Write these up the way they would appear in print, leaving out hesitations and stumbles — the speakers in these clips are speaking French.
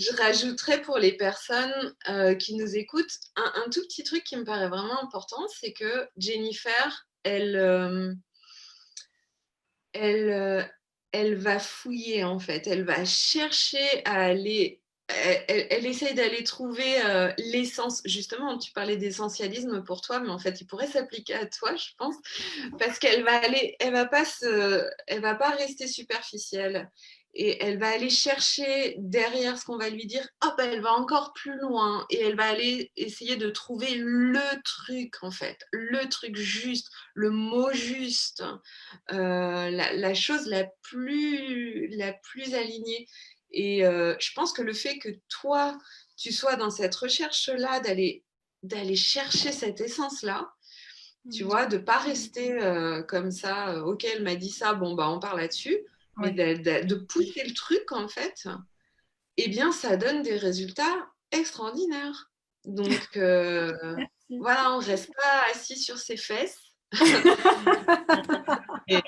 je rajouterais pour les personnes qui nous écoutent un tout petit truc qui me paraît vraiment important, c'est que Jennifer, elle, elle va fouiller en fait, elle va chercher à aller, elle essaye d'aller trouver l'essence. Justement, tu parlais d'essentialisme pour toi, mais en fait, il pourrait s'appliquer à toi, je pense, parce qu'elle va aller, elle va pas rester superficielle. Et elle va aller chercher derrière ce qu'on va lui dire, hop, elle va encore plus loin et elle va aller essayer de trouver le truc en fait, le truc juste, le mot juste, la chose la plus alignée. Et je pense que le fait que toi, tu sois dans cette recherche-là, d'aller chercher cette essence-là, tu vois, de ne pas rester comme ça, ok, elle m'a dit ça, bon, bah, on parle là-dessus, mais Ouais. de pousser le truc, en fait, eh bien, ça donne des résultats extraordinaires. Donc, Merci. voilà, on ne reste pas assis sur ses fesses. Et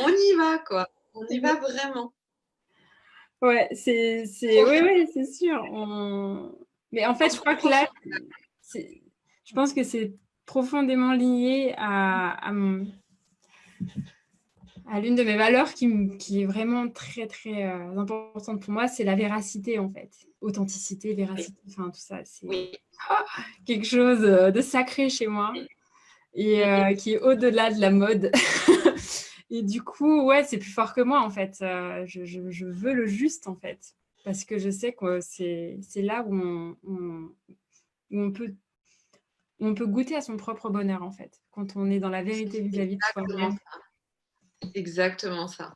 on y va, quoi. On y va vraiment. Ouais, oui, Profite, oui, c'est sûr. Mais en fait, je crois que là, profite. c'est, je pense que c'est profondément lié à l'une de mes valeurs qui est vraiment très, très importante pour moi, c'est la véracité, en fait. Authenticité, véracité, enfin, tout ça, c'est Oui. quelque chose de sacré chez moi et Mm. qui est au-delà de la mode. Et du coup, ouais, c'est plus fort que moi, en fait. Je veux le juste, en fait. Parce que je sais que c'est là où où on peut goûter à son propre bonheur, en fait. Quand on est dans la vérité vis-à-vis de Exactement soi-même. ça. Exactement ça.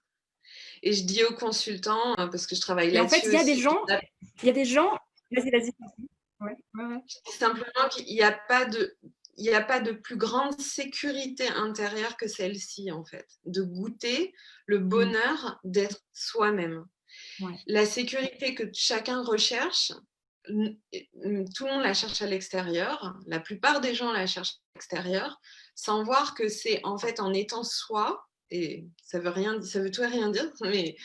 Et je dis aux consultants, parce que je travaille Et en fait, là-dessus aussi, il y a des gens, vas-y, vas-y. Ouais, ouais, ouais. je dis simplement qu'il n'y a pas de, il n'y a pas de plus grande sécurité intérieure que celle-ci, en fait, de goûter le Mm. bonheur d'être soi-même. Ouais. La sécurité que chacun recherche, tout le monde la cherche à l'extérieur, la plupart des gens la cherchent à l'extérieur, sans voir que c'est en fait en étant soi, et ça veut rien, ça veut tout et rien dire, mais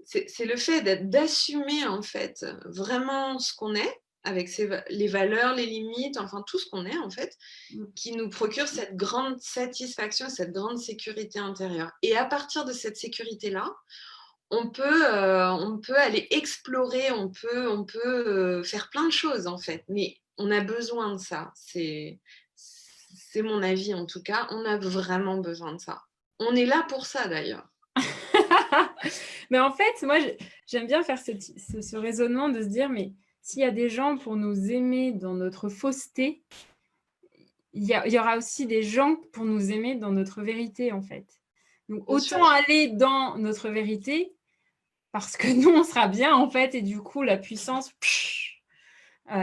c'est le fait d'assumer en fait vraiment ce qu'on est, avec les valeurs, les limites, enfin tout ce qu'on est en fait, Mm. qui nous procure cette grande satisfaction, cette grande sécurité intérieure. Et à partir de cette sécurité-là, on peut aller explorer, on peut faire plein de choses en fait, mais on a besoin de ça. C'est mon avis en tout cas, on a vraiment besoin de ça. On est là pour ça d'ailleurs. Mais en fait, moi, j'aime bien faire ce raisonnement de se dire, mais s'il y a des gens pour nous aimer dans notre fausseté, il y aura aussi des gens pour nous aimer dans notre vérité, en fait. Donc, Bien autant sûr. aller dans notre vérité, parce que nous, on sera bien, en fait, et du coup, la puissance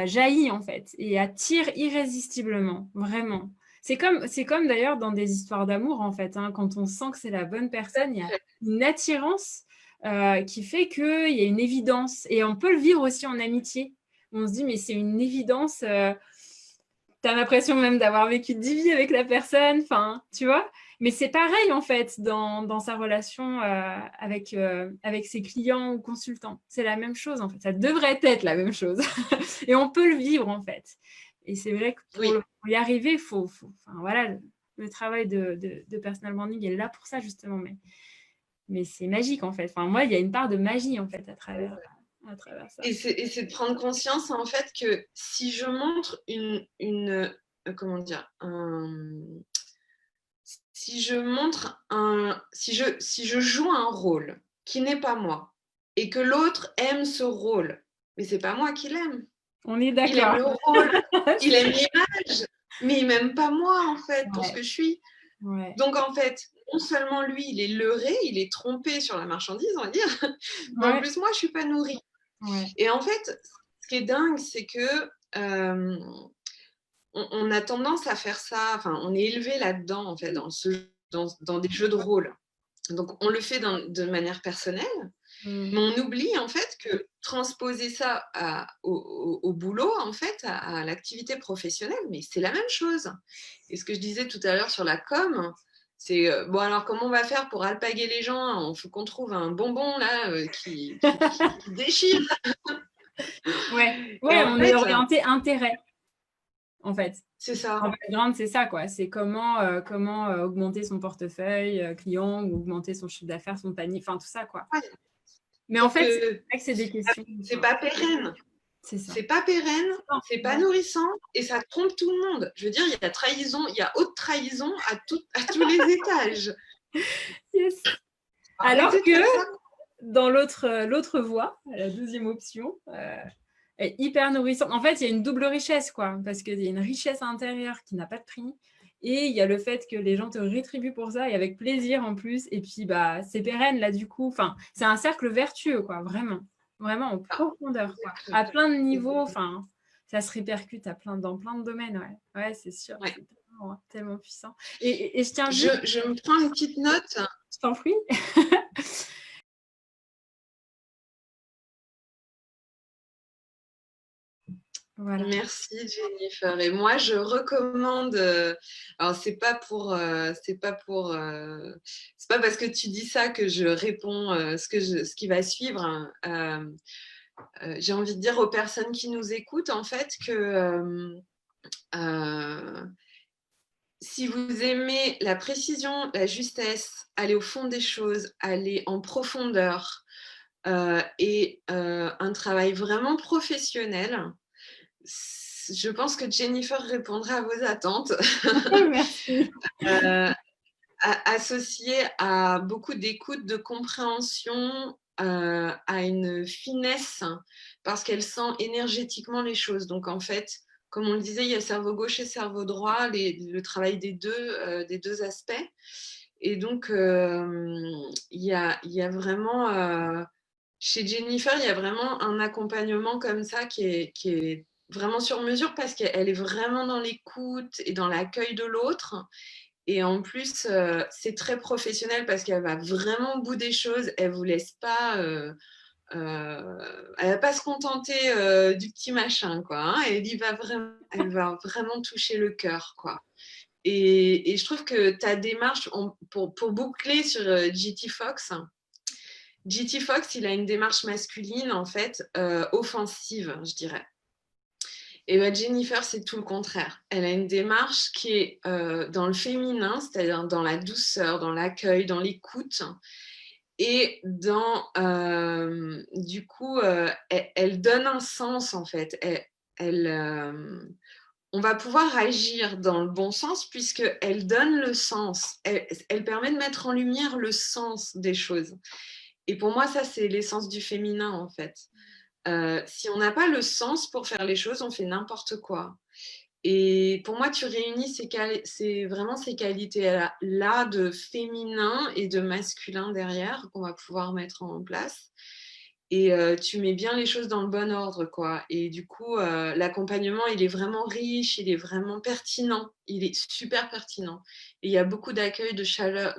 jaillit, en fait, et attire irrésistiblement, vraiment. C'est comme d'ailleurs dans des histoires d'amour, en fait, hein, quand on sent que c'est la bonne personne, il y a une attirance qui fait qu'il y a une évidence. Et on peut le vivre aussi en amitié. On se dit, mais c'est une évidence. T'as l'impression même d'avoir vécu 10 vies avec la personne, enfin, tu vois. Mais c'est pareil, en fait, dans sa relation avec ses clients ou consultants. C'est la même chose, en fait. Ça devrait être la même chose. Et on peut le vivre, en fait. Et c'est vrai que Oui, pour y arriver, enfin, voilà, le travail de personal branding est là pour ça, justement. Mais c'est magique, en fait. Enfin, moi, il y a une part de magie, en fait, à travers ça. et c'est de prendre conscience en fait que si je montre comment dire, si je montre si je joue un rôle qui n'est pas moi et que l'autre aime ce rôle, mais c'est pas moi qui l'aime. On est Il aime d'accord. le rôle, il aime l'image, mais il m'aime pas moi en fait pour ce Ouais, que je suis. ouais, Donc en fait, non seulement lui, il est leurré, il est trompé sur la marchandise, on va dire, mais en ouais, plus moi, je suis pas nourrie. ouais. Et en fait, ce qui est dingue, c'est que on a tendance à faire ça, enfin, on est élevé là-dedans, en fait, dans des jeux de rôle. Donc, on le fait de manière personnelle, mais Mm. on oublie, en fait, que transposer ça au boulot, en fait, à l'activité professionnelle, mais c'est la même chose. Et ce que je disais tout à l'heure sur la com, Bon, alors comment on va faire pour alpaguer les gens? Il faut qu'on trouve un bonbon là qui déchire. Ouais, Et en on est fait, orienté intérêt, en fait. c'est ça. En background, c'est ça, quoi. C'est comment augmenter son portefeuille client ou augmenter son chiffre d'affaires, son panier, enfin tout ça, quoi. Ouais. Mais en Sauf fait, c'est que vrai que c'est des questions. c'est pas pérenne. C'est ça. C'est pas pérenne, Non, c'est pas nourrissant et ça trompe tout le monde. Je veux dire, il y a trahison, il y a haute trahison à tous les étages. yes. Alors Arrêtez de que faire ça. dans l'autre voie, la deuxième option, est hyper nourrissante. En fait, il y a une double richesse, quoi, parce qu'il y a une richesse intérieure qui n'a pas de prix. Et il y a le fait que les gens te rétribuent pour ça et avec plaisir en plus. Et puis, bah, c'est pérenne là, du coup. Enfin, c'est un cercle vertueux, quoi, vraiment. Vraiment en profondeur, quoi. À plein de niveaux. Enfin, ça se répercute dans plein de domaines, ouais. Ouais, c'est sûr. Ouais. C'est tellement puissant. Et je tiens juste... Je me prends une petite note. Je t'en prie. Voilà. Merci Jennifer. Et moi, je recommande. Alors, c'est pas parce que tu dis ça que je réponds ce qui va suivre. J'ai envie de dire aux personnes qui nous écoutent, en fait, que si vous aimez la précision, la justesse, aller au fond des choses, aller en profondeur et un travail vraiment professionnel, je pense que Jennifer répondra à vos attentes. Merci. Associé à beaucoup d'écoute, de compréhension, à une finesse, parce qu'elle sent énergétiquement les choses. Donc, en fait, comme on le disait, il y a cerveau gauche et cerveau droit, le travail des deux aspects. Et donc, il y a vraiment, chez Jennifer, il y a vraiment un accompagnement comme ça qui est vraiment sur mesure parce qu'elle est vraiment dans l'écoute et dans l'accueil de l'autre. Et en plus, c'est très professionnel parce qu'elle va vraiment au bout des choses. Elle ne vous laisse pas. Elle ne va pas se contenter du petit machin, quoi. Hein. Elle va vraiment toucher le cœur, quoi. Et je trouve que ta démarche, pour boucler sur GT Fox, il a une démarche masculine, en fait, offensive, je dirais. Et bien Jennifer, c'est tout le contraire. Elle a une démarche qui est dans le féminin, c'est-à-dire dans la douceur, dans l'accueil, dans l'écoute. Et du coup, elle donne un sens, en fait. On va pouvoir agir dans le bon sens puisqu'elle donne le sens. Elle permet de mettre en lumière le sens des choses. Et pour moi, ça, c'est l'essence du féminin, en fait. Si on n'a pas le sens pour faire les choses, on fait n'importe quoi. Et pour moi, tu réunis vraiment ces qualités-là de féminin et de masculin derrière qu'on va pouvoir mettre en place. Et tu mets bien les choses dans le bon ordre, quoi. Et du coup, l'accompagnement, il est vraiment riche, il est vraiment pertinent, il est super pertinent. Et il y a beaucoup d'accueil, de chaleur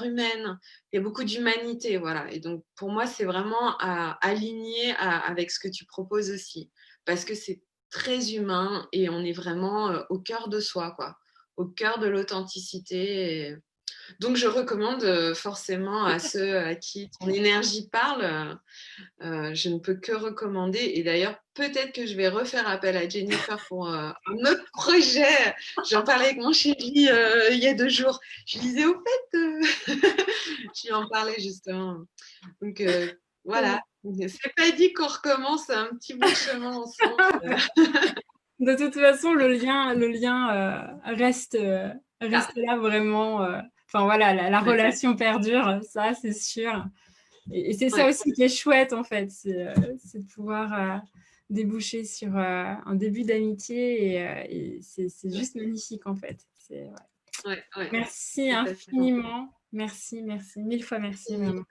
humaine, il y a beaucoup d'humanité, voilà. Et donc, pour moi, c'est vraiment aligné avec ce que tu proposes aussi, parce que c'est très humain et on est vraiment au cœur de soi, quoi, au cœur de l'authenticité. Donc, je recommande forcément à ceux à qui ton énergie parle. Je ne peux que recommander. Et d'ailleurs, peut-être que je vais refaire appel à Jennifer pour un autre projet. J'en parlais avec mon chéri il y a 2 jours. Je lui disais, au fait, je lui en parlais justement. Donc, voilà. C'est pas dit qu'on recommence un petit bout de chemin ensemble. De toute façon, le lien reste là vraiment. Enfin voilà, la relation perdure, ça c'est sûr. Et c'est ça aussi qui est chouette en fait, c'est de pouvoir déboucher sur un début d'amitié et c'est juste magnifique en fait. Ouais. Merci infiniment, merci, mille fois merci vraiment.